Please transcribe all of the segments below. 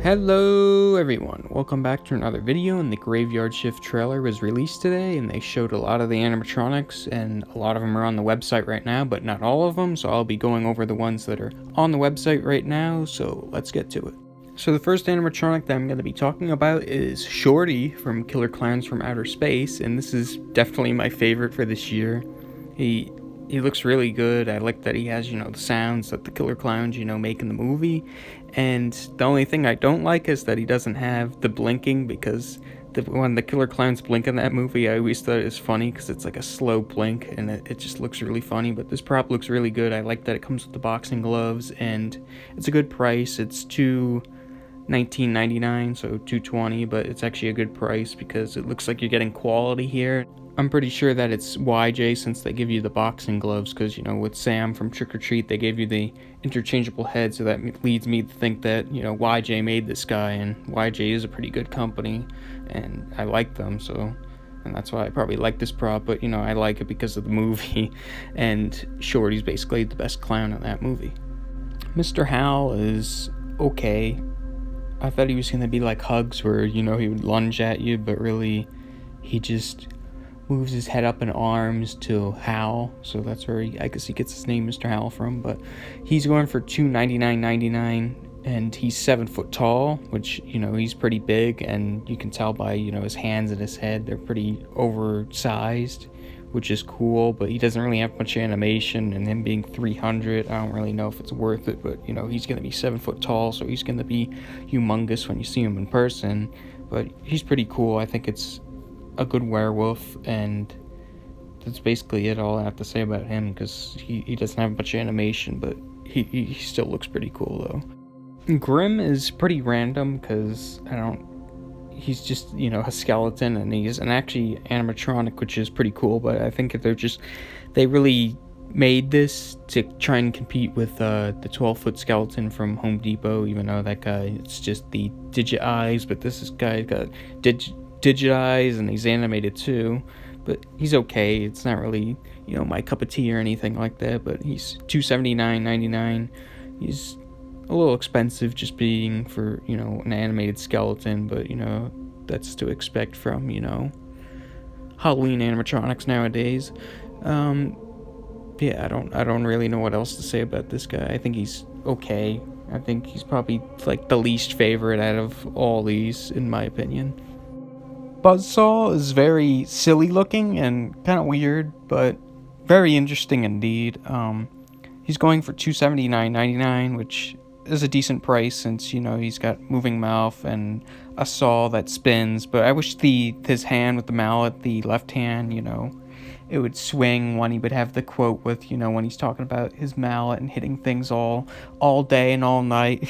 Hello everyone, welcome back to another video. And the Graveyard Shift trailer was released today, and they showed a lot of the animatronics, and a lot of them are on the website right now, but not all of them, so I'll be going over the ones that are on the website right now, so let's get to it. So the first animatronic that I'm going to be talking about is Shorty from Killer Clowns from Outer Space, and this is definitely my favorite for this year. He looks really good. I like that he has, the sounds that the killer clowns, make in the movie. And the only thing I don't like is that he doesn't have the blinking, because when the killer clowns blink in that movie, I always thought it was funny because it's like a slow blink and it just looks really funny. But this prop looks really good. I like that it comes with the boxing gloves and it's a good price. It's $19.99, so $2.20, but it's actually a good price because it looks like you're getting quality here. I'm pretty sure that it's YJ since they give you the boxing gloves, because, with Sam from Trick or Treat, they gave you the interchangeable head, so that leads me to think that, YJ made this guy, and YJ is a pretty good company, and I like them, and that's why I probably like this prop, but, I like it because of the movie, and Shorty's basically the best clown in that movie. Mr. Hal is okay. I thought he was going to be like Hugs, where, he would lunge at you, but really, he just moves his head up in arms to Hal, so that's where I guess he gets his name Mr. Hal from. But he's going for $299.99, and he's 7 foot tall, which he's pretty big, and you can tell by his hands and his head, they're pretty oversized, which is cool. But he doesn't really have much animation, and him being 300, I don't really know if it's worth it. But he's gonna be 7 foot tall, so he's gonna be humongous when you see him in person. But he's pretty cool. I think it's a good werewolf, and that's basically it. All I have to say about him, because he doesn't have much animation, but he still looks pretty cool though. Grim is pretty random because he's just a skeleton, and he's an actually animatronic, which is pretty cool. But I think if they really made this to try and compete with the 12-foot skeleton from Home Depot, even though that guy, it's just the digit eyes, but this guy got digit eyes, and he's animated too. But he's okay. It's not really my cup of tea or anything like that, but he's $279.99. He's a little expensive just being for an animated skeleton, but that's to expect from Halloween animatronics nowadays. Yeah, I don't really know what else to say about this guy. I think he's okay. I think he's probably like the least favorite out of all these, in my opinion. Buzzsaw is very silly looking and kind of weird, but very interesting indeed. He's going for $279.99, which is a decent price since he's got moving mouth and a saw that spins. But I wish his hand with the mallet, the left hand, it would swing when he would have the quote with when he's talking about his mallet and hitting things all day and all night.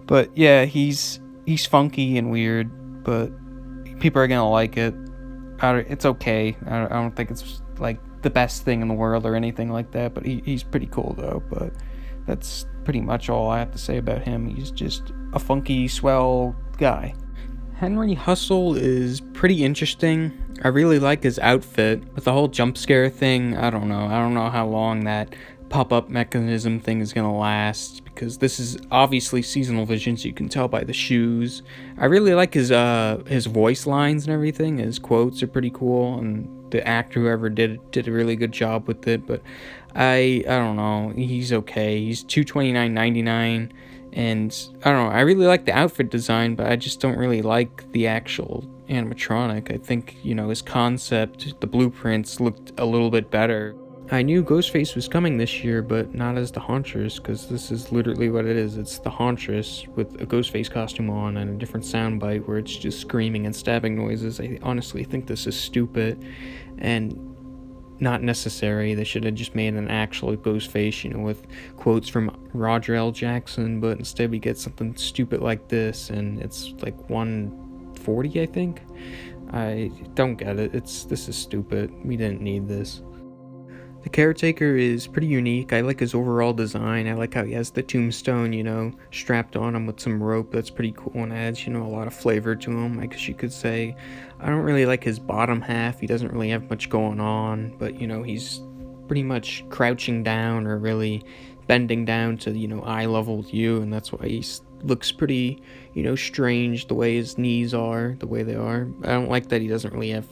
But yeah, he's funky and weird, but people are gonna like it. It's okay. I don't think it's like the best thing in the world or anything like that, but he's pretty cool though. But that's pretty much all I have to say about him. He's just a funky, swell guy. Henry Hustle is pretty interesting. I really like his outfit. With the whole jump scare thing, I don't know how long that pop-up mechanism thing is gonna last, because this is obviously seasonal vision, so you can tell by the shoes. I really like his voice lines and everything. His quotes are pretty cool, and the actor whoever did a really good job with it. But I don't know, he's okay. He's $229.99, and I don't know, I really like the outfit design, but I just don't really like the actual animatronic. I think his concept, the blueprints looked a little bit better. I knew Ghostface was coming this year, but not as the Hauntress, because this is literally what it is. It's the Hauntress with a Ghostface costume on and a different soundbite where it's just screaming and stabbing noises. I honestly think this is stupid and not necessary. They should have just made an actual Ghostface, with quotes from Roger L. Jackson, but instead we get something stupid like this, and it's like $140, I think. I don't get it. This is stupid. We didn't need this. The caretaker is pretty unique. I like his overall design. I like how he has the tombstone, strapped on him with some rope. That's pretty cool and adds, a lot of flavor to him, I guess you could say. I don't really like his bottom half. He doesn't really have much going on, but, he's pretty much crouching down or really bending down to, eye level with you, and that's why he's looks pretty, strange the way his knees are, the way they are. I don't like that he doesn't really have,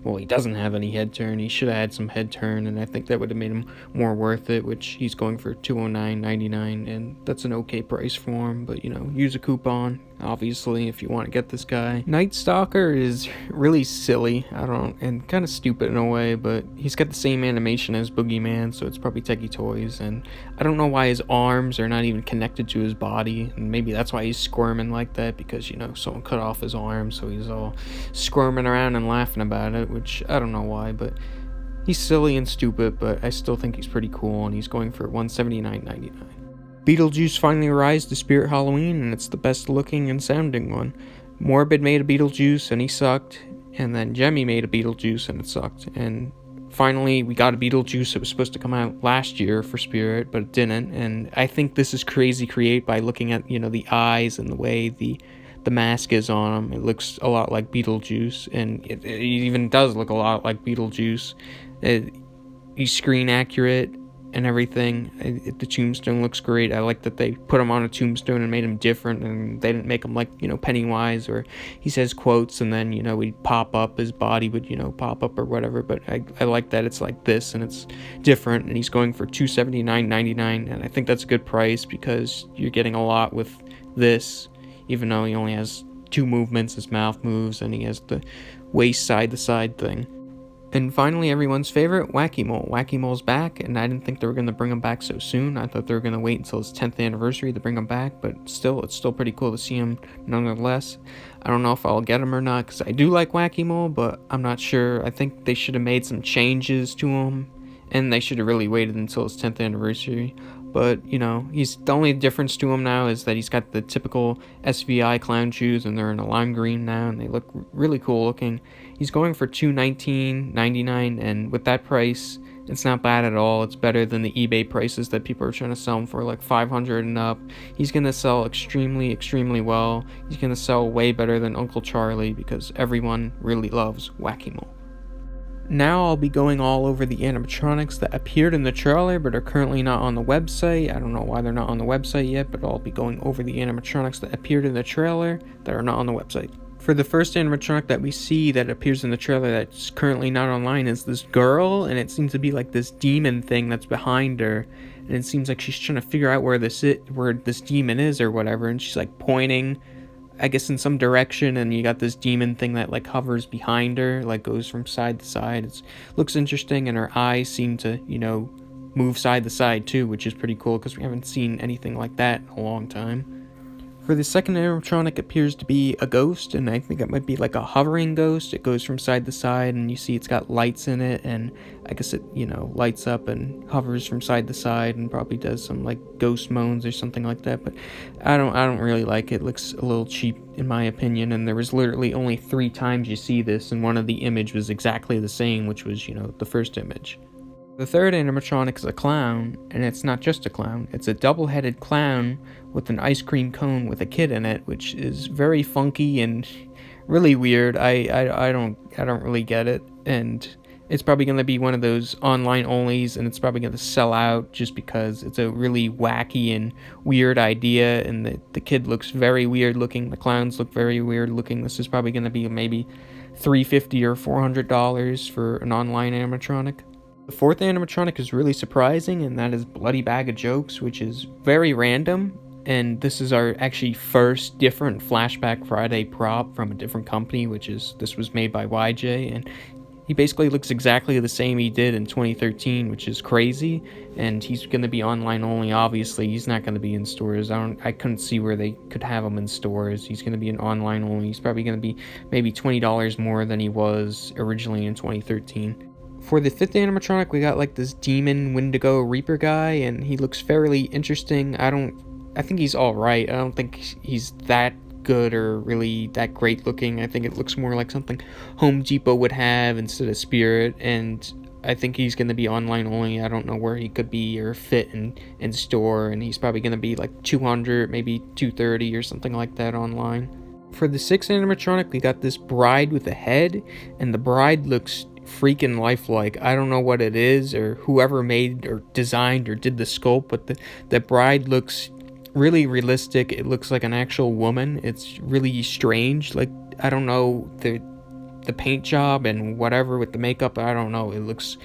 well, he doesn't have any head turn. He should have had some head turn, and I think that would have made him more worth it, which he's going for $209.99, and that's an okay price for him, but, use a coupon, obviously, if you want to get this guy. Night Stalker is really silly, and kind of stupid in a way, but he's got the same animation as Boogeyman, so it's probably Techie Toys, and I don't know why his arms are not even connected to his body, and maybe that's why he's squirming like that, because, someone cut off his arm, so he's all squirming around and laughing about it, which I don't know why, but he's silly and stupid, but I still think he's pretty cool, and he's going for $179.99. Beetlejuice finally arrives to Spirit Halloween, and it's the best looking and sounding one. Morbid made a Beetlejuice, and he sucked, and then Jemmy made a Beetlejuice, and it sucked, and finally we got a Beetlejuice that was supposed to come out last year for Spirit, but it didn't, and I think this is crazy create by looking at, the eyes and the way the mask is on him. It looks a lot like Beetlejuice, and it even does look a lot like Beetlejuice. He's screen accurate and everything. The tombstone looks great. I like that they put him on a tombstone and made him different, and they didn't make him like, Pennywise, or he says quotes and then, he'd pop up, his body would, pop up or whatever, but I like that it's like this and it's different, and he's going for $279.99, and I think that's a good price because you're getting a lot with this, even though he only has 2 movements, his mouth moves, and he has the waist side-to-side thing. And finally, everyone's favorite, Wacky Mole. Wacky Mole's back, and I didn't think they were going to bring him back so soon. I thought they were going to wait until his 10th anniversary to bring him back, but still, it's still pretty cool to see him nonetheless. I don't know if I'll get him or not, because I do like Wacky Mole, but I'm not sure. I think they should have made some changes to him, and they should have really waited until his 10th anniversary. But, he's the only difference to him now is that he's got the typical SVI clown shoes, and they're in a lime green now, and they look really cool looking. He's going for $219.99, and with that price, it's not bad at all. It's better than the eBay prices that people are trying to sell him for, like $500 and up. He's going to sell extremely, extremely well. He's going to sell way better than Uncle Charlie because everyone really loves Wacky Mole. Now I'll be going all over the animatronics that appeared in the trailer but are currently not on the website. I don't know why they're not on the website yet, but I'll be going over the animatronics that appeared in the trailer that are not on the website. For the first animatronic that we see that appears in the trailer that's currently not online is this girl, and it seems to be like this demon thing that's behind her, and it seems like she's trying to figure out where this demon is or whatever, and she's like pointing, I guess, in some direction, and you got this demon thing that like hovers behind her, like goes from side to side. It looks interesting, and her eyes seem to, move side to side too, which is pretty cool because we haven't seen anything like that in a long time. For the second animatronic appears to be a ghost, and I think it might be like a hovering ghost. It goes from side to side, and you see it's got lights in it, and I guess it, lights up and hovers from side to side, and probably does some like ghost moans or something like that. But I don't really like it. It looks a little cheap in my opinion, and there was literally only 3 times you see this, and one of the image was exactly the same, which was the first image. The third animatronic is a clown, and it's not just a clown, it's a double-headed clown with an ice cream cone with a kid in it, which is very funky and really weird. I don't really get it, and it's probably going to be one of those online onlys, and it's probably going to sell out just because it's a really wacky and weird idea, and the kid looks very weird looking, the clowns look very weird looking. This is probably going to be maybe $350 or $400 for an online animatronic. The fourth animatronic is really surprising, and that is Bloody Bag of Jokes, which is very random, and this is our actually first different Flashback Friday prop from a different company, this was made by YJ, and he basically looks exactly the same he did in 2013, which is crazy, and he's going to be online only, obviously. He's not going to be in stores. I couldn't see where they could have him in stores. He's going to be an online only. He's probably going to be maybe $20 more than he was originally in 2013. For the fifth animatronic, we got like this demon Wendigo Reaper guy, and he looks fairly interesting. I think he's alright. I don't think he's that good or really that great looking. I think it looks more like something Home Depot would have instead of Spirit, and I think he's going to be online only. I don't know where he could be or fit in store, and he's probably going to be like $200, maybe $230 or something like that online. For the sixth animatronic, we got this bride with a head, and the bride looks freaking lifelike. I don't know what it is or whoever made or designed or did the sculpt, but the bride looks really realistic. It looks like an actual woman. It's really strange. Like, I don't know, the paint job and whatever with the makeup, I don't know. It looks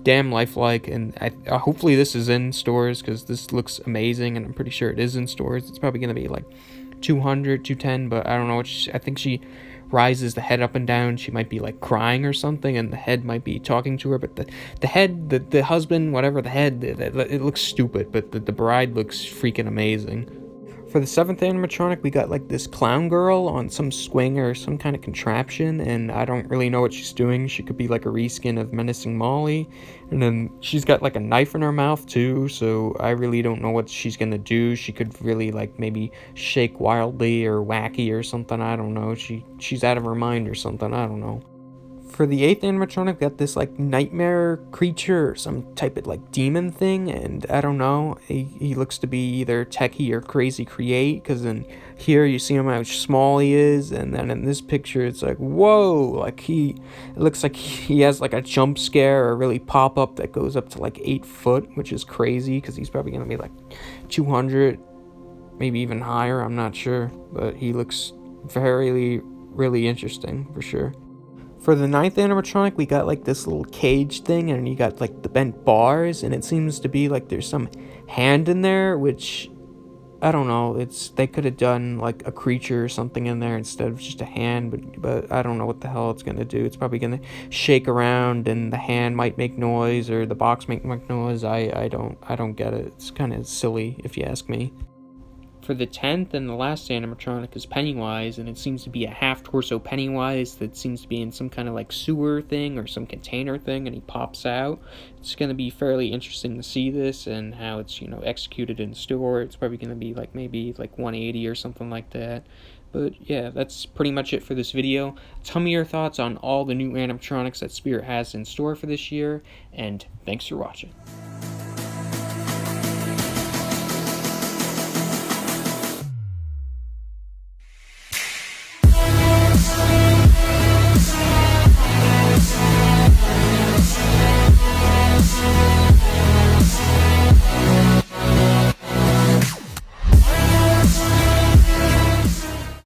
damn lifelike, and hopefully this is in stores, because this looks amazing, and I'm pretty sure it is in stores. It's probably going to be like 200, 210, but I don't know. I think she rises the head up and down. She might be like crying or something, and the head might be talking to her, but the head, the husband, whatever, the head, it looks stupid, but the bride looks freaking amazing. For the 7th animatronic, we got like this clown girl on some swing or some kind of contraption, and I don't really know what she's doing. She could be like a reskin of Menacing Molly, and then she's got like a knife in her mouth too, so I really don't know what she's gonna do. She could really like maybe shake wildly or wacky or something, I don't know. She's out of her mind or something, I don't know. For the 8th animatronic, got this like nightmare creature or some type of like demon thing, and I don't know, he looks to be either techie or crazy create, because in here you see him how small he is, and then in this picture it's like, whoa, like it looks like he has like a jump scare or really pop up that goes up to like 8 foot, which is crazy, because he's probably gonna be like 200, maybe even higher, I'm not sure, but he looks very really interesting for sure. For the 9th animatronic, we got like this little cage thing, and you got like the bent bars, and it seems to be like there's some hand in there, which I don't know. They could have done like a creature or something in there instead of just a hand, but I don't know what the hell it's gonna do. It's probably gonna shake around, and the hand might make noise, or the box make noise. I don't get it. It's kind of silly if you ask me. For the 10th and the last animatronic is Pennywise, and it seems to be a half-torso Pennywise that seems to be in some kind of like sewer thing or some container thing, and he pops out. It's going to be fairly interesting to see this and how it's, executed in store. It's probably going to be like maybe like 180 or something like that. But yeah, that's pretty much it for this video. Tell me your thoughts on all the new animatronics that Spirit has in store for this year, and thanks for watching.